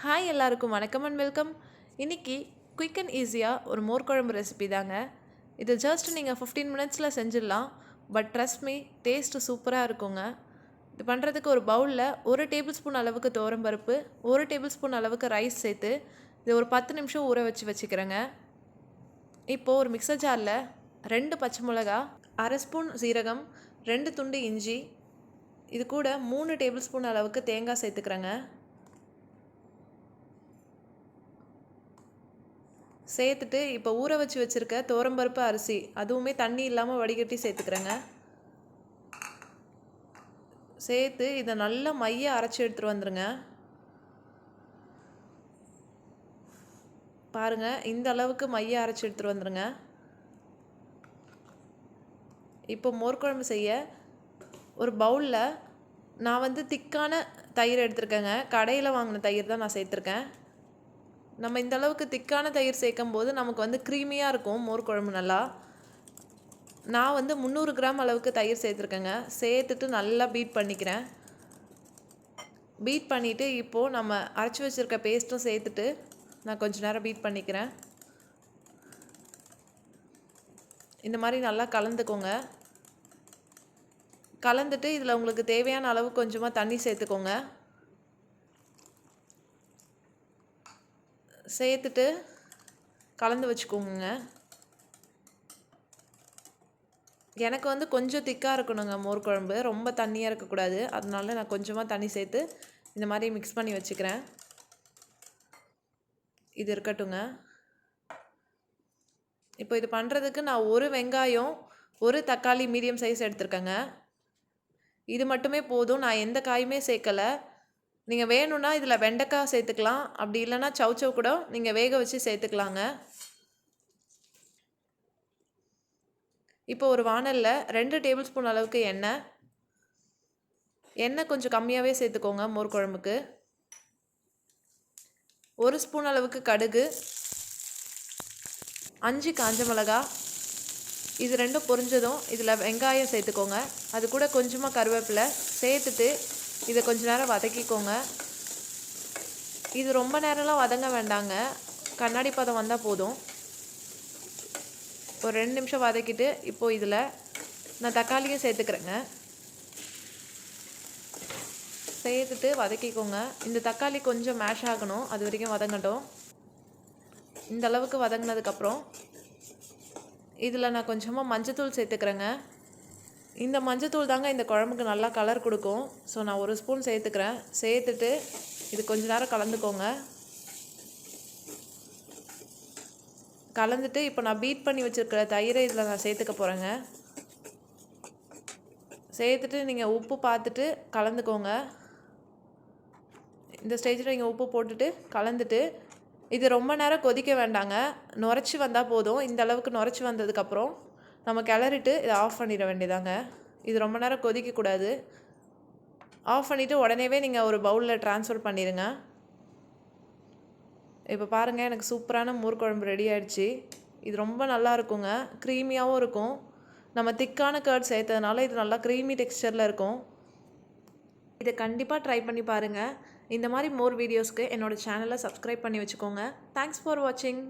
Hi எல்லாருக்கும் வணக்கம் and welcome. இன்றைக்கி குயிக் அண்ட் ஈஸியாக ஒரு மோர் குழம்பு ரெசிபி தாங்க. இது ஜஸ்ட் நீங்கள் 15 மினிட்ஸில் செஞ்சிடலாம். பட் ட்ரஸ்ட் மீ, டேஸ்ட்டு சூப்பராக இருக்குங்க. இது பண்ணுறதுக்கு ஒரு பவுலில் 1 டேபிள் ஸ்பூன் அளவுக்கு துவரம்பருப்பு, 1 டேபிள் ஸ்பூன் அளவுக்கு ரைஸ் சேர்த்து இது ஒரு 10 நிமிஷம் ஊற வச்சுக்கிறேங்க. இப்போது ஒரு மிக்சர் ஜாரில் 2 பச்சை மிளகா, அரை ஸ்பூன் சீரகம், 2 துண்டு இஞ்சி, இது கூட 3 டேபிள் ஸ்பூன் அளவுக்கு தேங்காய் சேர்த்துக்கிறேங்க. சேர்த்துட்டு இப்போ ஊற வச்சுருக்க துவரம்பருப்பு அரிசி அதுவுமே தண்ணி இல்லாமல் வடிகட்டி சேர்த்துக்கிறேங்க. சேர்த்து இதை நல்லா மைய அரைச்சி எடுத்துகிட்டு வந்துடுங்க. பாருங்கள், இந்த அளவுக்கு மைய அரைச்சி எடுத்துகிட்டு வந்துடுங்க. இப்போ மோர் குழம்பு செய்ய ஒரு பவுலில் நான் திக்கான தயிர் எடுத்துருக்கேங்க. கடையில் வாங்கின தயிர் தான் நான் சேர்த்துருக்கேன். நம்ம இந்த அளவுக்கு திக்கான தயிர் சேர்க்கும் போது நமக்கு க்ரீமியாக இருக்கும் மோர் குழம்பு நல்லா. நான் 300 கிராம் அளவுக்கு தயிர் சேர்த்துருக்கேங்க. சேர்த்துட்டு நல்லா பீட் பண்ணிக்கிறேன். பீட் பண்ணிவிட்டு இப்போது நம்ம அரைச்சி வச்சுருக்க பேஸ்ட்டும் சேர்த்துட்டு நான் கொஞ்சம் நேரம் பீட் பண்ணிக்கிறேன். இந்த மாதிரி நல்லா கலந்துக்கோங்க. கலந்துட்டு இதில் உங்களுக்கு தேவையான அளவு கொஞ்சமாக தண்ணி சேர்த்துக்கோங்க. சேர்த்துட்டு கலந்து வச்சுக்கோங்க. எனக்கு கொஞ்சம் திக்காக இருக்கணுங்க மோர் குழம்பு, ரொம்ப தண்ணியாக இருக்கக்கூடாது. அதனால நான் கொஞ்சமாக தண்ணி சேர்த்து இந்த மாதிரி மிக்ஸ் பண்ணி வச்சுக்கிறேன். இது இருக்கட்டுங்க. இப்போ இது பண்ணுறதுக்கு நான் 1 வெங்காயம், 1 தக்காளி மீடியம் சைஸ் எடுத்துருக்கேங்க. இது மட்டுமே போதும். நான் எந்த காயுமே சேர்க்கலை. நீங்கள் வேணும்னா இதில் வெண்டைக்காய் சேர்த்துக்கலாம். அப்படி இல்லைன்னா சவுச்சவ் கூட நீங்கள் வேக வச்சு சேர்த்துக்கலாங்க. இப்போ ஒரு வானலில் 2 டேபிள் ஸ்பூன் அளவுக்கு எண்ணெய் கொஞ்சம் கம்மியாகவே சேர்த்துக்கோங்க மோர் குழம்புக்கு. 1 ஸ்பூன் அளவுக்கு கடுகு, 5 காஞ்ச மிளகா, இது ரெண்டும் பொரிஞ்சதும் இதில் வெங்காயம் சேர்த்துக்கோங்க. அது கூட கொஞ்சமாக கருவேப்பிலை சேர்த்துட்டு இதை கொஞ்ச நேரம் வதக்கிக்கோங்க. இது ரொம்ப நேரம்லாம் வதங்க வேண்டாங்க, கண்ணாடி பதம் வந்தால் போதும். ஒரு 2 நிமிஷம் வதக்கிட்டு இப்போது இதில் நான் தக்காளியும் சேர்த்துக்கிறேங்க. சேர்த்துட்டு வதக்கிக்கோங்க. இந்த தக்காளி கொஞ்சம் மேஷ் ஆகணும், அது வரைக்கும் வதங்கட்டும். இந்த அளவுக்கு வதங்கினதுக்கப்புறம் இதில் நான் கொஞ்சமாக மஞ்சத்தூள் சேர்த்துக்கிறேங்க. இந்த மஞ்சத்தூள் தாங்க இந்த குழம்புக்கு நல்லா கலர் கொடுக்கும். ஸோ நான் 1 ஸ்பூன் சேர்த்துக்கிறேன். சேர்த்துட்டு இது கொஞ்ச நேரம் கலந்துக்கோங்க. கலந்துட்டு இப்போ நான் பீட் பண்ணி வச்சுருக்கிற தயிரை இதில் நான் சேர்த்துக்க போகிறேங்க. சேர்த்துட்டு நீங்கள் உப்பு பார்த்துட்டு கலந்துக்கோங்க. இந்த ஸ்டேஜில் நீங்கள் உப்பு போட்டுட்டு கலந்துட்டு இது ரொம்ப நேரம் கொதிக்க வேண்டாங்க, நுரைச்சி வந்தால் போதும். இந்த அளவுக்கு நுரைச்சி வந்ததுக்கப்புறம் நம்ம கிளறிட்டு இதை ஆஃப் பண்ணிட வேண்டியதாங்க. இது ரொம்ப நேரம் கொதிக்கக்கூடாது. ஆஃப் பண்ணிவிட்டு உடனேவே நீங்கள் ஒரு பவுலில் ட்ரான்ஸ்ஃபர் பண்ணிடுங்க. இப்போ பாருங்கள், எனக்கு சூப்பரான மோர் குழம்பு ரெடி ஆகிடுச்சு. இது ரொம்ப நல்லா இருக்குங்க, க்ரீமியாகவும் இருக்கும். நம்ம திக்கான கர்ட் சேர்த்ததுனால இது நல்லா க்ரீமி டெக்ஸ்சரில் இருக்கும். இதை கண்டிப்பாக ட்ரை பண்ணி பாருங்கள். இந்த மாதிரி மோர் வீடியோஸ்க்கு என்னோடய சேனலை சப்ஸ்கிரைப் பண்ணி வச்சுக்கோங்க. தேங்க்ஸ் ஃபார் வாட்சிங்.